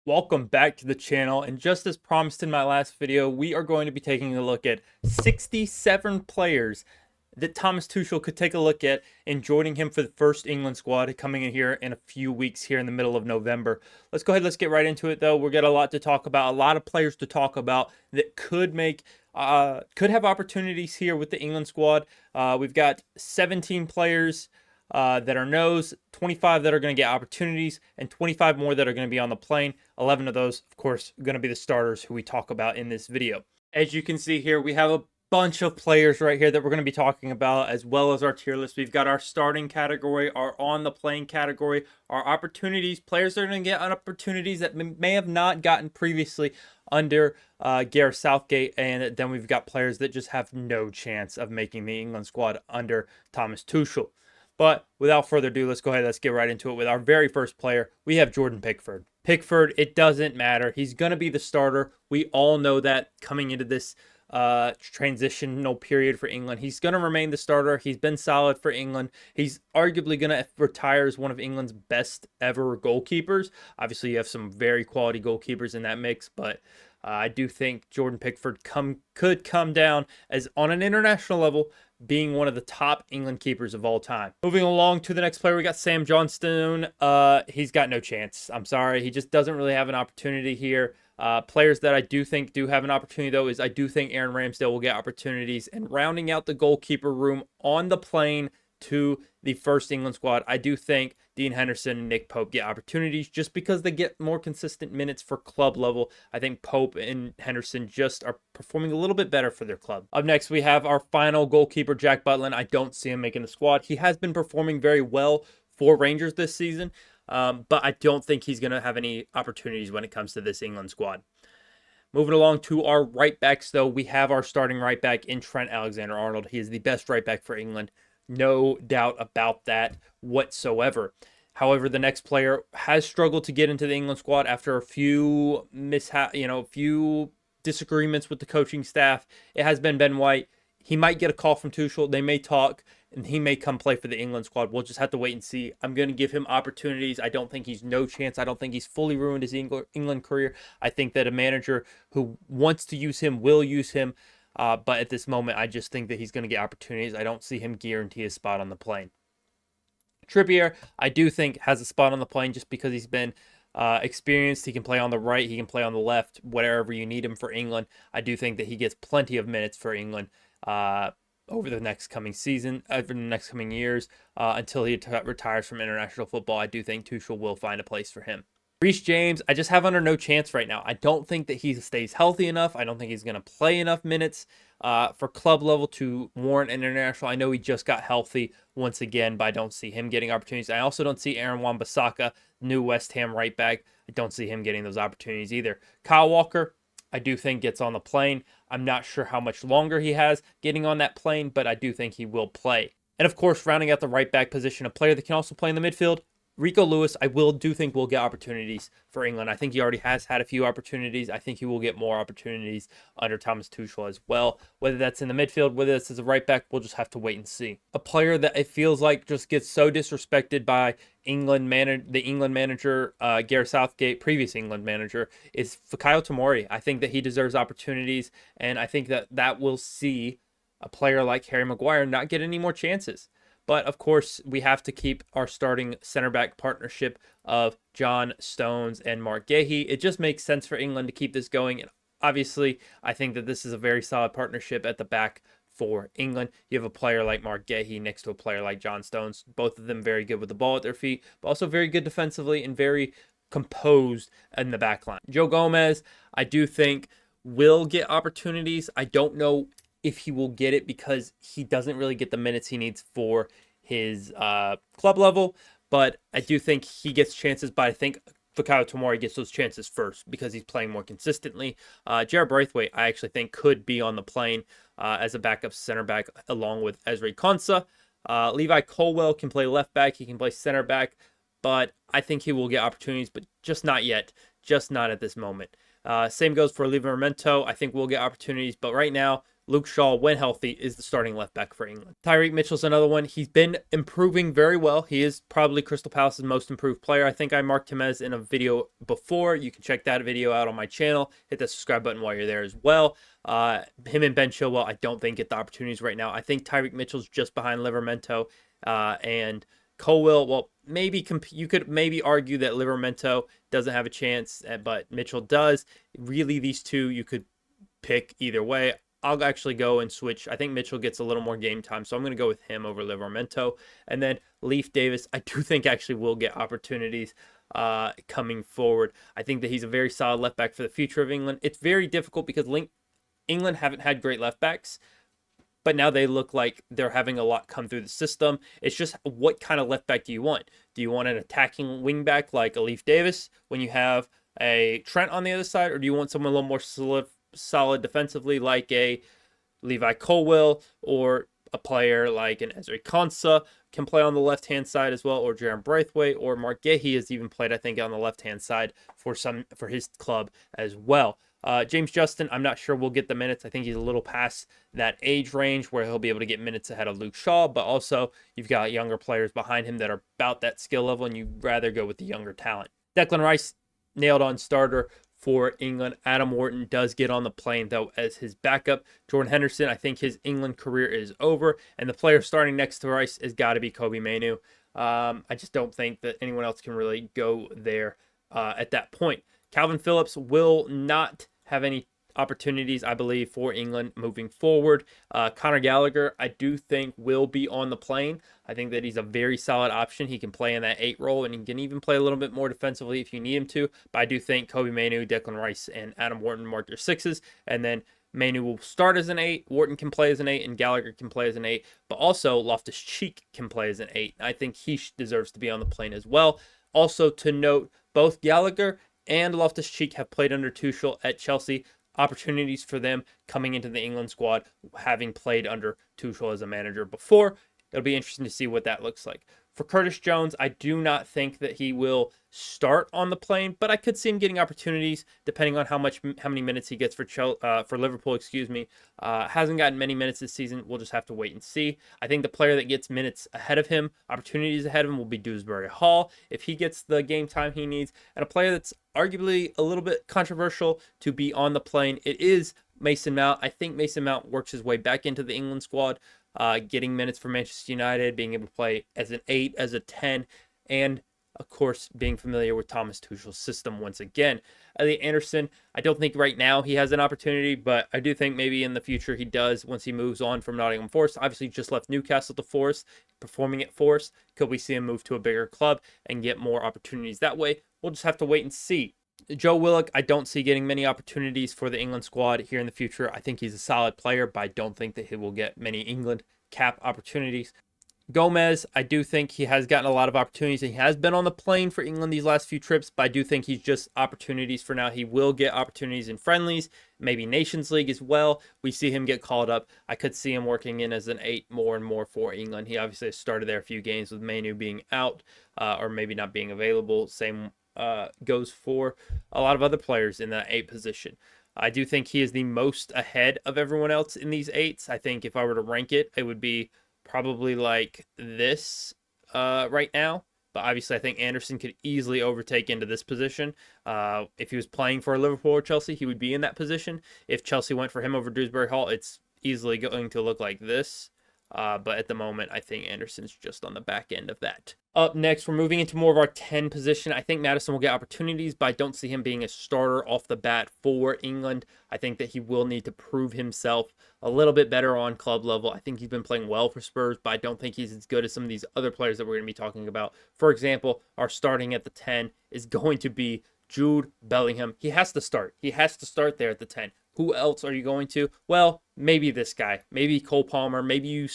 Welcome back to the channel, and just as promised in my last video, we are going to be taking a look at 67 players that Thomas Tuchel could take a look at and joining him for the first England squad coming in here in a few weeks here in the middle of November. Let's go ahead, let's get right into it though. We've got a lot to talk about, a lot of players to talk about that could have opportunities here with the England squad. We've got 17 players that are no's, 25 that are going to get opportunities, and 25 more that are going to be on the plane. 11 of those, of course, going to be the starters who we talk about in this video. As you can see here, we have a bunch of players right here that we're going to be talking about, as well as our tier list. We've got our starting category, our on the plane category, our opportunities. Players that are going to get opportunities that may have not gotten previously under Gareth Southgate, and then we've got players that just have no chance of making the England squad under Thomas Tuchel. But without further ado, let's go ahead. Let's get right into it with our very first player. We have Jordan Pickford. Pickford, it doesn't matter. He's going to be the starter. We all know that coming into this transitional period for England. He's going to remain the starter. He's been solid for England. He's arguably going to retire as one of England's best ever goalkeepers. Obviously, you have some very quality goalkeepers in that mix, but I do think Jordan Pickford could come down as on an international level being one of the top England keepers of all time. Moving along to the next player, we got Sam Johnstone. He's got no chance. I'm sorry. He just doesn't really have an opportunity here. Players that I do think do have an opportunity, though, is I do think Aaron Ramsdale will get opportunities. And rounding out the goalkeeper room on the plane to the first England squad, I do think Dean Henderson and Nick Pope get opportunities just because they get more consistent minutes for club level. I think Pope and Henderson just are performing a little bit better for their club. Up next, we have our final goalkeeper, Jack Butland. I don't see him making the squad. He has been performing very well for Rangers this season, but I don't think he's going to have any opportunities when it comes to this England squad. Moving along to our right backs, though, we have our starting right back in Trent Alexander-Arnold. He is the best right back for England. No doubt about that whatsoever. However, the next player has struggled to get into the England squad after a few few disagreements with the coaching staff. It has been Ben White. He might get a call from Tuchel. They may talk, and he may come play for the England squad. We'll just have to wait and see. I'm going to give him opportunities. I don't think he's no chance. I don't think he's fully ruined his England career. I think that a manager who wants to use him will use him. But at this moment, I just think that he's going to get opportunities. I don't see him guarantee a spot on the plane. Trippier, I do think, has a spot on the plane just because he's been experienced. He can play on the right. He can play on the left, whatever you need him for England. I do think that he gets plenty of minutes for England over the next coming season, over the next coming years, until he retires from international football. I do think Tuchel will find a place for him. Reece James, I just have under no chance right now. I don't think that he stays healthy enough. I don't think he's going to play enough minutes for club level to warrant international. I know he just got healthy once again, but I don't see him getting opportunities. I also don't see Aaron Wan-Bissaka, new West Ham right back. I don't see him getting those opportunities either. Kyle Walker, I do think gets on the plane. I'm not sure how much longer he has getting on that plane, but I do think he will play. And of course, rounding out the right back position, a player that can also play in the midfield, Rico Lewis, I do think will get opportunities for England. I think he already has had a few opportunities. I think he will get more opportunities under Thomas Tuchel as well. Whether that's in the midfield, whether that's as a right back, we'll just have to wait and see. A player that it feels like just gets so disrespected by the England manager, Gareth Southgate, previous England manager, is Fikayo Tomori. I think that he deserves opportunities, and I think that will see a player like Harry Maguire not get any more chances. But, of course, we have to keep our starting center back partnership of John Stones and Mark Guéhi. It just makes sense for England to keep this going. And obviously, I think that this is a very solid partnership at the back for England. You have a player like Mark Guéhi next to a player like John Stones. Both of them very good with the ball at their feet, but also very good defensively and very composed in the back line. Joe Gomez, I do think, will get opportunities. I don't know if he will get it because he doesn't really get the minutes he needs for his club level. But I do think he gets chances, but I think Fikayo Tomori gets those chances first because he's playing more consistently. Jared Braithwaite, I actually think, could be on the plane as a backup center back along with Ezri Konsa. Levi Colwell can play left back. He can play center back. But I think he will get opportunities, but just not yet. Just not at this moment. Same goes for Livramento. I think we'll get opportunities, but right now, Luke Shaw, when healthy, is the starting left back for England. Tyreek Mitchell's another one. He's been improving very well. He is probably Crystal Palace's most improved player. I think I marked him as in a video before. You can check that video out on my channel. Hit the subscribe button while you're there as well. Him and Ben Chilwell, I don't think get the opportunities right now. I think Tyreek Mitchell's just behind Livramento and Colwill. Well, maybe you could maybe argue that Livramento doesn't have a chance, but Mitchell does. Really, these two you could pick either way. I'll actually go and switch. I think Mitchell gets a little more game time, so I'm going to go with him over Livramento. And then Leif Davis, I do think actually will get opportunities coming forward. I think that he's a very solid left back for the future of England. It's very difficult because England haven't had great left backs, but now they look like they're having a lot come through the system. It's just what kind of left back do you want? Do you want an attacking wing back like a Leif Davis when you have a Trent on the other side, or do you want someone a little more solid defensively like a Levi Colwill, or a player like an Ezri Konsa can play on the left-hand side as well, or Jaron Braithwaite, or Mark Gahey has even played, I think, on the left-hand side for his club as well. James Justin, I'm not sure we'll get the minutes. I think he's a little past that age range where he'll be able to get minutes ahead of Luke Shaw, but also you've got younger players behind him that are about that skill level, and you'd rather go with the younger talent. Declan Rice, nailed on starter for England. Adam Wharton does get on the plane, though, as his backup. Jordan Henderson, I think his England career is over, and the player starting next to Rice has got to be Kobbie Mainoo. I just don't think that anyone else can really go there at that point. Calvin Phillips will not have any opportunities, I believe, for England moving forward. Conor Gallagher, I do think, will be on the plane. I think that he's a very solid option. He can play in that 8 role, and he can even play a little bit more defensively if you need him to. But I do think Kobbie Mainoo, Declan Rice, and Adam Wharton mark your 6s, and then Mainoo will start as an 8, Wharton can play as an 8, and Gallagher can play as an 8, but also Loftus-Cheek can play as an 8. I think he deserves to be on the plane as well. Also to note, both Gallagher and Loftus-Cheek have played under Tuchel at Chelsea. Opportunities for them coming into the England squad, having played under Tuchel as a manager before. It'll be interesting to see what that looks like. For Curtis Jones, I do not think that he will start on the plane, but I could see him getting opportunities depending on how many minutes he gets for Liverpool. Hasn't gotten many minutes this season. We'll just have to wait and see. I think the player that gets minutes ahead of him, opportunities ahead of him, will be Dewsbury Hall if he gets the game time he needs. And a player that's arguably a little bit controversial to be on the plane, it is Mason Mount. I think Mason Mount works his way back into the England squad, getting minutes for Manchester United, being able to play as an 8, as a 10, and of course being familiar with Thomas Tuchel's system once again. Elliot Anderson, I don't think right now he has an opportunity, but I do think maybe in the future he does once he moves on from Nottingham Forest. Obviously just left Newcastle to Forest, performing at Forest. Could we see him move to a bigger club and get more opportunities that way? We'll just have to wait and see. Joe Willock, I don't see getting many opportunities for the England squad here in the future. I think he's a solid player, but I don't think that he will get many England cap opportunities. Gomez, I do think he has gotten a lot of opportunities. He has been on the plane for England these last few trips, but I do think he's just opportunities for now. He will get opportunities in friendlies, maybe Nations League as well. We see him get called up. I could see him working in as an 8 more and more for England. He obviously has started there a few games with Mainoo being out or maybe not being available. Same goes for a lot of other players in that 8 position. I do think he is the most ahead of everyone else in these 8s. I think if I were to rank it, it would be probably like this right now. But obviously, I think Anderson could easily overtake into this position. If he was playing for Liverpool or Chelsea, he would be in that position. If Chelsea went for him over Dewsbury Hall, it's easily going to look like this. But at the moment, I think Anderson's just on the back end of that. Up next, we're moving into more of our 10 position. I think Maddison will get opportunities, but I don't see him being a starter off the bat for England. I think that he will need to prove himself a little bit better on club level. I think he's been playing well for Spurs, but I don't think he's as good as some of these other players that we're going to be talking about. For example, our starting at the 10 is going to be Jude Bellingham. He has to start. He has to start there at the 10. Who else are you going to? Well, maybe this guy. Maybe Cole Palmer. Maybe you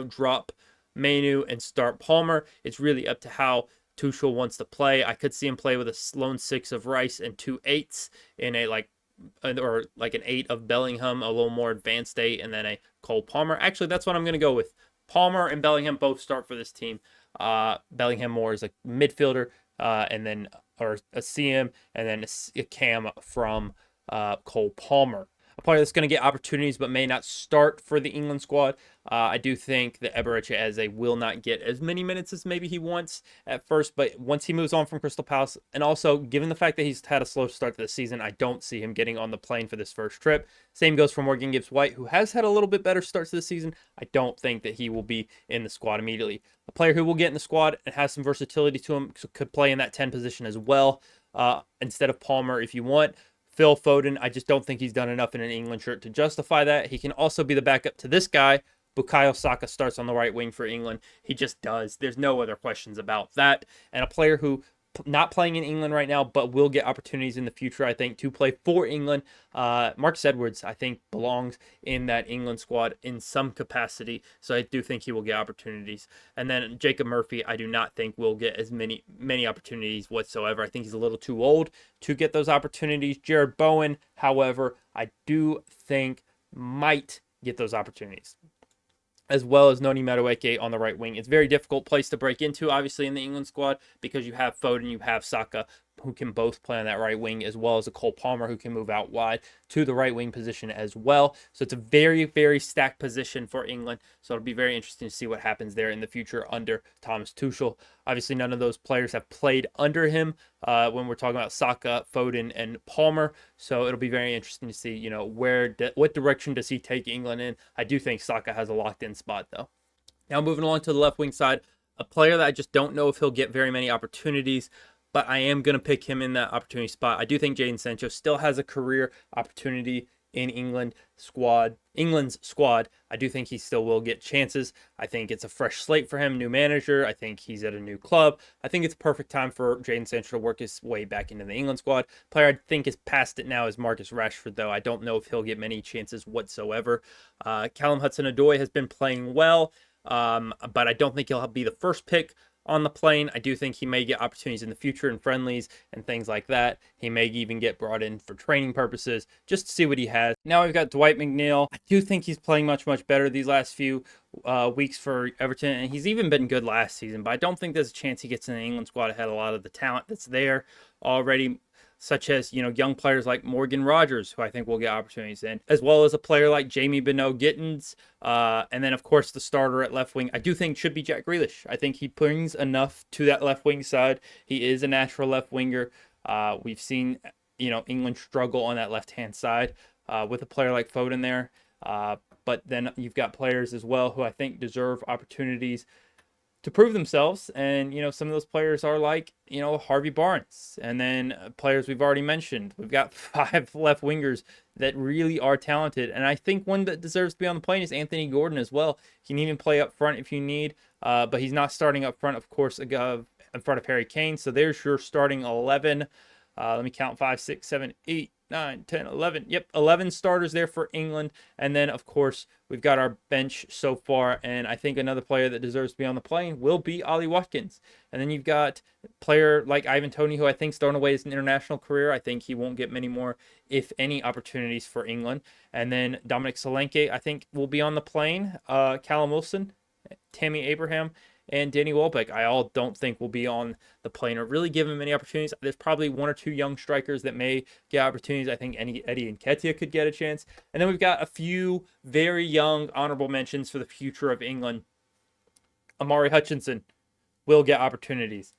drop Mainoo and start Palmer. It's really up to how Tuchel wants to play. I could see him play with a lone 6 of Rice and 2 8s in a like an 8 of Bellingham, a little more advanced 8, and then a Cole Palmer. Actually, that's what I'm going to go with. Palmer and Bellingham both start for this team. Bellingham more as a midfielder, and then or a CM, and then a cam from Cole Palmer. a player that's going to get opportunities but may not start for the England squad. I do think that Eberechi Eze will not get as many minutes as maybe he wants at first, but once he moves on from Crystal Palace, and also given the fact that he's had a slow start to the season, I don't see him getting on the plane for this first trip. Same goes for Morgan Gibbs-White, who has had a little bit better starts to the season. I don't think that he will be in the squad immediately. A player who will get in the squad and has some versatility to him, could play in that 10 position as well, instead of Palmer if you want. Phil Foden, I just don't think he's done enough in an England shirt to justify that. He can also be the backup to this guy. Bukayo Saka starts on the right wing for England. He just does. There's no other questions about that. And a player who not playing in England right now, but will get opportunities in the future, I think, to play for England. Marcus Edwards, I think, belongs in that England squad in some capacity, so I do think he will get opportunities. And then Jacob Murphy, I do not think will get as many opportunities whatsoever. I think he's a little too old to get those opportunities. Jared Bowen, however, I do think might get those opportunities, as well as Noni Madueke on the right wing. It's a very difficult place to break into, obviously, in the England squad, because you have Foden, you have Saka, who can both play on that right wing, as well as a Cole Palmer, who can move out wide to the right wing position as well. So it's a very, very stacked position for England. So it'll be very interesting to see what happens there in the future under Thomas Tuchel. Obviously, none of those players have played under him when we're talking about Saka, Foden, and Palmer. So it'll be very interesting to see, you know, what direction does he take England in. I do think Saka has a locked-in spot, though. Now moving along to the left wing side, a player that I just don't know if he'll get very many opportunities, but I am going to pick him in that opportunity spot. I do think Jadon Sancho still has a career opportunity in England's squad. I do think he still will get chances. I think it's a fresh slate for him, new manager. I think he's at a new club. I think it's a perfect time for Jadon Sancho to work his way back into the England squad. Player I think is past it now is Marcus Rashford, though. I don't know if he'll get many chances whatsoever. Callum Hudson-Odoi has been playing well, but I don't think he'll be the first pick on the plane. I do think he may get opportunities in the future in friendlies and things like that. He may even get brought in for training purposes just to see what he has. Now we've got Dwight McNeil. I do think he's playing much, much better these last few weeks for Everton, and he's even been good last season, but I don't think there's a chance he gets in the England squad ahead of a lot of the talent that's there already, such as, you know, young players like Morgan Rogers, who I think will get opportunities in, as well as a player like Jamie Beno-Gittins, and then, of course, the starter at left wing, I do think should be Jack Grealish. I think he brings enough to that left wing side. He is a natural left winger. We've seen, you know, England struggle on that left-hand side with a player like Foden there, but then you've got players as well who I think deserve opportunities to prove themselves. And, you know, some of those players are like, you know, Harvey Barnes. And then players we've already mentioned. We've got 5 left wingers that really are talented. And I think one that deserves to be on the plane is Anthony Gordon as well. He can even play up front if you need, but he's not starting up front, of course, in front of Harry Kane. So there's your starting 11. Let me count 5, 6, 7, 8, 9, 10, 11. Yep, 11 starters there for England. And then, of course, we've got our bench so far. And I think another player that deserves to be on the plane will be Ollie Watkins. And then you've got a player like Ivan Toney, who I think is throwing away his international career. I think he won't get many more, if any, opportunities for England. And then Dominic Solanke, I think, will be on the plane. Callum Wilson, Tammy Abraham, and Danny Welbeck, I all don't think will be on the plane or really give him many opportunities. There's probably 1 or 2 young strikers that may get opportunities. I think Eddie Nketiah could get a chance. And then we've got a few very young honorable mentions for the future of England. Amari Hutchinson will get opportunities.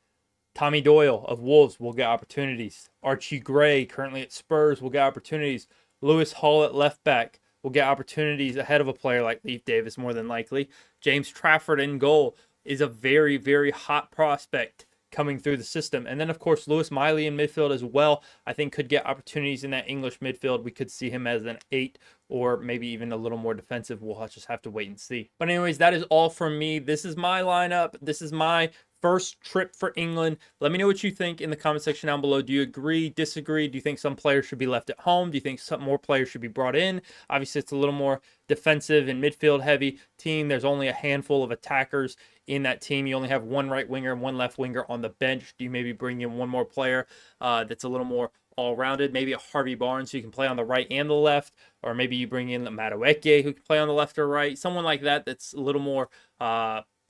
Tommy Doyle of Wolves will get opportunities. Archie Gray, currently at Spurs, will get opportunities. Lewis Hall at left back will get opportunities ahead of a player like Leif Davis, more than likely. James Trafford in goal is a very, very hot prospect coming through the system. And then, of course, Lewis Miley in midfield as well, I think could get opportunities in that English midfield. We could see him as an 8 or maybe even a little more defensive. We'll just have to wait and see. But anyways, that is all from me. This is my lineup. This is my first trip for England. Let me know what you think in the comment section down below. Do you agree, disagree? Do you think some players should be left at home? Do you think some more players should be brought in? Obviously, it's a little more defensive and midfield heavy team. There's only a handful of attackers in that team. You only have 1 right winger and 1 left winger on the bench. Do you maybe bring in 1 more player that's a little more all-rounded? Maybe a Harvey Barnes who can play on the right and the left, or maybe you bring in a Madueke who can play on the left or right. Someone like that that's a little more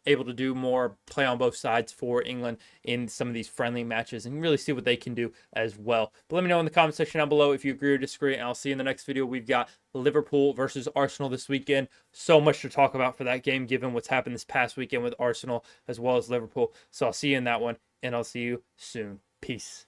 able to do more, play on both sides for England in some of these friendly matches and really see what they can do as well. But let me know in the comment section down below if you agree or disagree, and I'll see you in the next video. We've got Liverpool versus Arsenal this weekend. So much to talk about for that game, given what's happened this past weekend with Arsenal as well as Liverpool. So I'll see you in that one, and I'll see you soon. Peace.